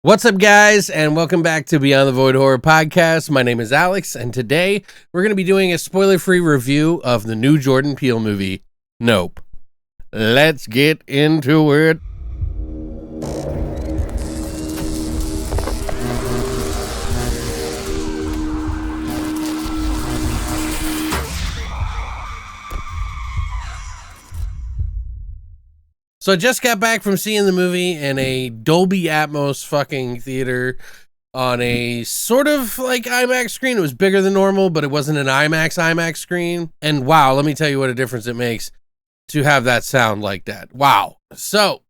What's up, guys, and welcome back to Beyond the Void Horror Podcast. My name is Alex, and today we're going to be doing a spoiler-free review of the new Jordan Peele movie, Nope. Let's get into it. So I just got back from seeing the movie in a Dolby Atmos fucking theater on a sort of like IMAX screen. It was bigger than normal, but it wasn't an IMAX screen. And wow, let me tell you what a difference it makes to have that sound like that. Wow. So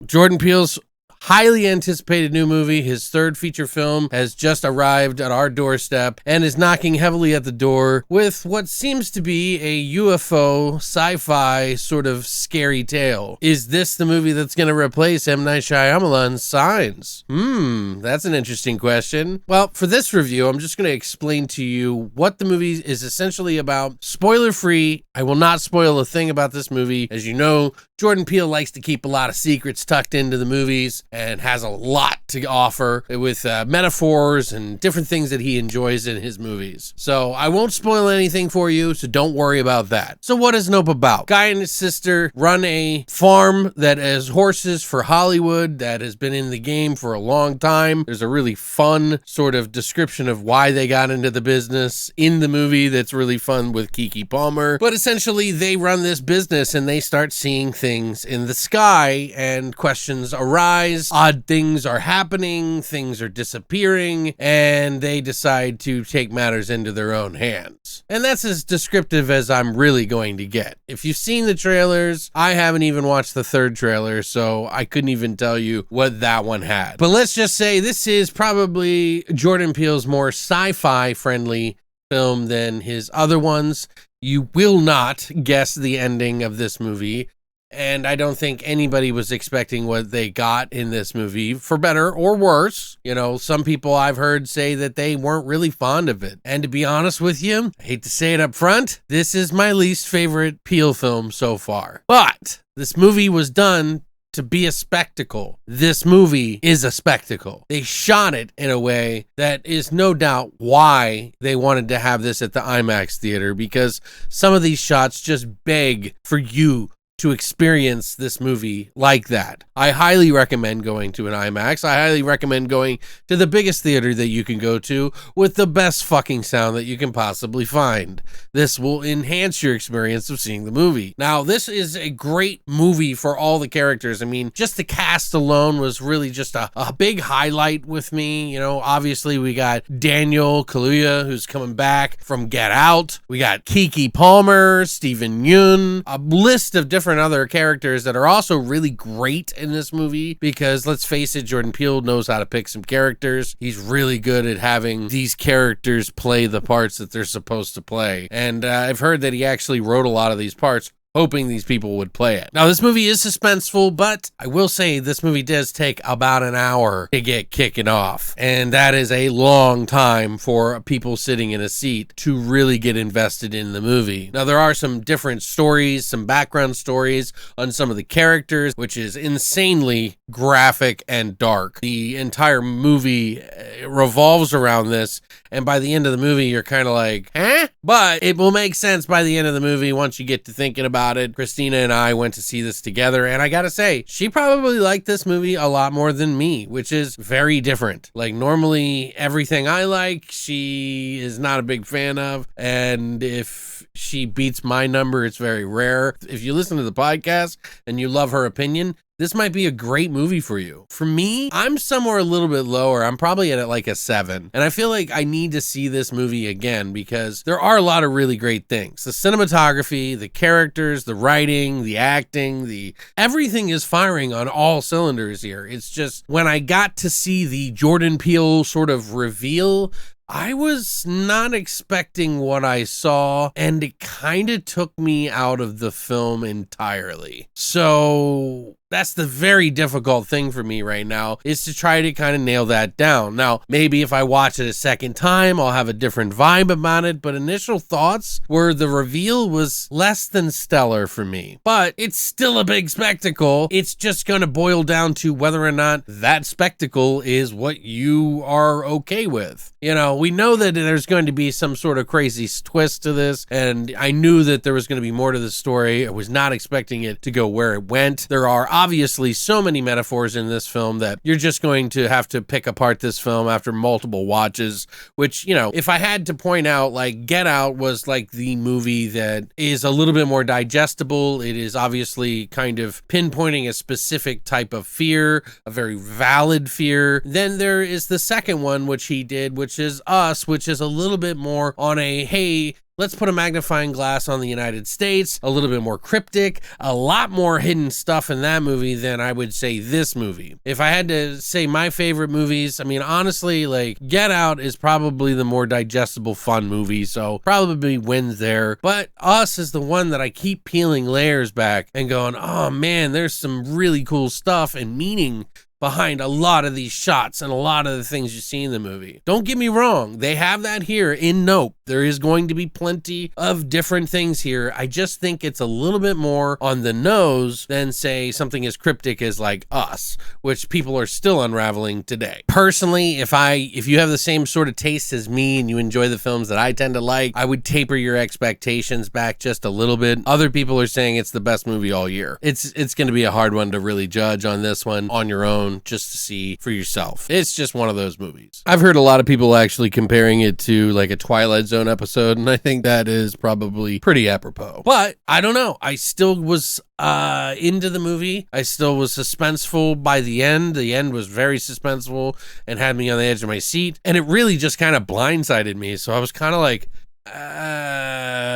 Jordan Peele's highly anticipated new movie, his third feature film, has just arrived at our doorstep and is knocking heavily at the door with what seems to be a UFO sci-fi sort of scary tale. Is this the movie that's going to replace M. Night Shyamalan's Signs? That's an interesting question. Well, for this review, I'm just going to explain to you what the movie is essentially about. Spoiler-free. I will not spoil a thing about this movie. As you know, Jordan Peele likes to keep a lot of secrets tucked into the movies and has a lot to offer with metaphors and different things that he enjoys in his movies. So I won't spoil anything for you, so don't worry about that. So what is Nope about? Guy and his sister run a farm that has horses for Hollywood that has been in the game for a long time. There's a really fun sort of description of why they got into the business in the movie that's really fun with Keke Palmer. But essentially, they run this business and they start seeing things in the sky and questions arise. Odd things are happening, things are disappearing, and they decide to take matters into their own hands. And that's as descriptive as I'm really going to get. If you've seen the trailers, I haven't even watched the third trailer, so I couldn't even tell you what that one had. But let's just say this is probably Jordan Peele's more sci-fi friendly film than his other ones. You will not guess the ending of this movie. And I don't think anybody was expecting what they got in this movie, for better or worse. You know, some people I've heard say that they weren't really fond of it. And to be honest with you, I hate to say it up front, this is my least favorite Peele film so far. But this movie was done to be a spectacle. This movie is a spectacle. They shot it in a way that is no doubt why they wanted to have this at the IMAX theater, because some of these shots just beg for you to experience this movie like that. I highly recommend going to an IMAX. I highly recommend going to the biggest theater that you can go to with the best fucking sound that you can possibly find. This will enhance your experience of seeing the movie. Now, this is a great movie for all the characters. I mean, just the cast alone was really just a big highlight with me. You know, obviously we got Daniel Kaluuya, who's coming back from Get Out. We got Keke Palmer, Stephen Yeun, a list of different other characters that are also really great in this movie, because let's face it, Jordan Peele knows how to pick some characters. He's really good at having these characters play the parts that they're supposed to play. And I've heard that he actually wrote a lot of these parts hoping these people would play it. Now, this movie is suspenseful, but I will say this movie does take about an hour to get kicking off. And that is a long time for people sitting in a seat to really get invested in the movie. Now, there are some different stories, some background stories on some of the characters, which is insanely graphic and dark. The entire movie revolves around this, and by the end of the movie, you're kind of like, huh? But it will make sense by the end of the movie once you get to thinking about it. Christina and I went to see this together, and I gotta say, she probably liked this movie a lot more than me, which is very different. Like, normally, everything I like, she is not a big fan of, and if she beats my number, it's very rare. If you listen to the podcast and you love her opinion, this might be a great movie for you. For me, I'm somewhere a little bit lower. I'm probably at like a 7. And I feel like I need to see this movie again because there are a lot of really great things. The cinematography, the characters, the writing, the acting, everything is firing on all cylinders here. It's just when I got to see the Jordan Peele sort of reveal, I was not expecting what I saw, and it kind of took me out of the film entirely. So That's the very difficult thing for me right now, is to try to kind of nail that down. Now, maybe if I watch it a second time, I'll have a different vibe about it, but initial thoughts were the reveal was less than stellar for me. But it's still a big spectacle. It's just going to boil down to whether or not that spectacle is what you are okay with. You know, we know that there's going to be some sort of crazy twist to this, and I knew that there was going to be more to the story. I was not expecting it to go where it went. There are obviously so many metaphors in this film that you're just going to have to pick apart this film after multiple watches, which, you know, if I had to point out, like, Get Out was like the movie that is a little bit more digestible. It is obviously kind of pinpointing a specific type of fear, a very valid fear. Then there is the second one, which he did, which is Us, which is a little bit more on a, hey, let's put a magnifying glass on the United States, a little bit more cryptic, a lot more hidden stuff in that movie than I would say this movie. If I had to say my favorite movies, I mean, honestly, like, Get Out is probably the more digestible, fun movie, so probably wins there. But Us is the one that I keep peeling layers back and going, oh man, there's some really cool stuff and meaning behind a lot of these shots and a lot of the things you see in the movie. Don't get me wrong, they have that here in Nope. There is going to be plenty of different things here. I just think it's a little bit more on the nose than, say, something as cryptic as like Us, which people are still unraveling today. Personally, if you have the same sort of taste as me and you enjoy the films that I tend to like, I would taper your expectations back just a little bit. Other people are saying it's the best movie all year. It's going to be a hard one to really judge on this one on your own, just to see for yourself. It's just one of those movies. I've heard a lot of people actually comparing it to like a Twilight Zone episode, and I think that is probably pretty apropos. But I don't know. I still was into the movie. I still was suspenseful by the end. The end was very suspenseful and had me on the edge of my seat, and it really just kind of blindsided me. So I was kind of like,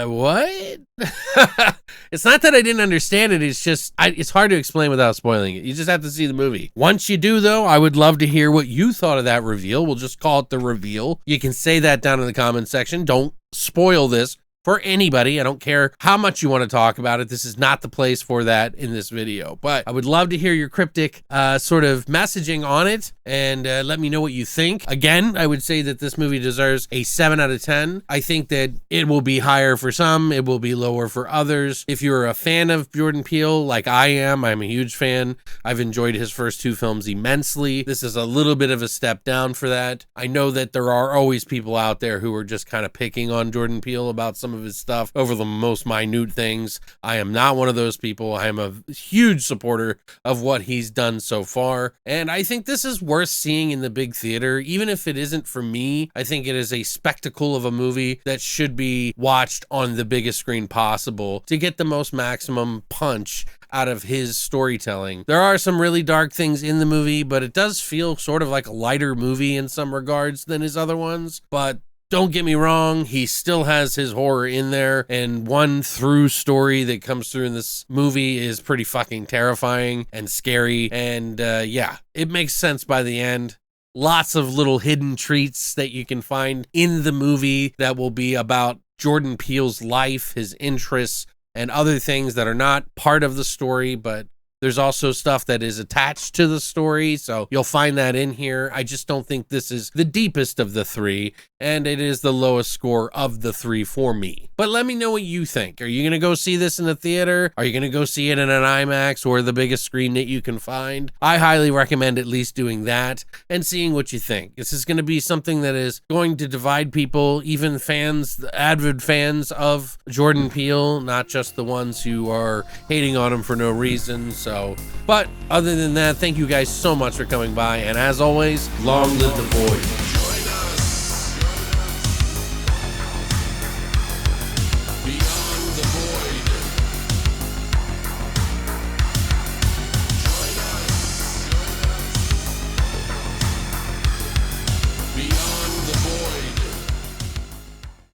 what? It's not that I didn't understand it. It's just, it's hard to explain without spoiling it. You just have to see the movie. Once you do, though, I would love to hear what you thought of that reveal. We'll just call it the reveal. You can say that down in the comment section. Don't spoil this for anybody. I don't care how much you want to talk about it. This is not the place for that in this video, but I would love to hear your cryptic sort of messaging on it, and let me know what you think. Again, I would say that this movie deserves a 7 out of 10. I think that it will be higher for some, it will be lower for others. If you're a fan of Jordan Peele, like I am, I'm a huge fan. I've enjoyed his first 2 films immensely. This is a little bit of a step down for that. I know that there are always people out there who are just kind of picking on Jordan Peele about some of his stuff over the most minute things. I am not one of those people. I am a huge supporter of what he's done so far, and I think this is worth seeing in the big theater. Even if it isn't for me, I think it is a spectacle of a movie that should be watched on the biggest screen possible to get the most maximum punch out of his storytelling. There are some really dark things in the movie, but it does feel sort of like a lighter movie in some regards than his other ones. But don't get me wrong, he still has his horror in there, and one through story that comes through in this movie is pretty fucking terrifying and scary, and yeah, it makes sense by the end. Lots of little hidden treats that you can find in the movie that will be about Jordan Peele's life, his interests, and other things that are not part of the story, but there's also stuff that is attached to the story, so you'll find that in here. I just don't think this is the deepest of the 3, and it is the lowest score of the 3 for me. But let me know what you think. Are you going to go see this in the theater? Are you going to go see it in an IMAX or the biggest screen that you can find? I highly recommend at least doing that and seeing what you think. This is going to be something that is going to divide people, even fans, avid fans of Jordan Peele, not just the ones who are hating on him for no reason. But other than that, thank you guys so much for coming by, and as always, long live the voyage.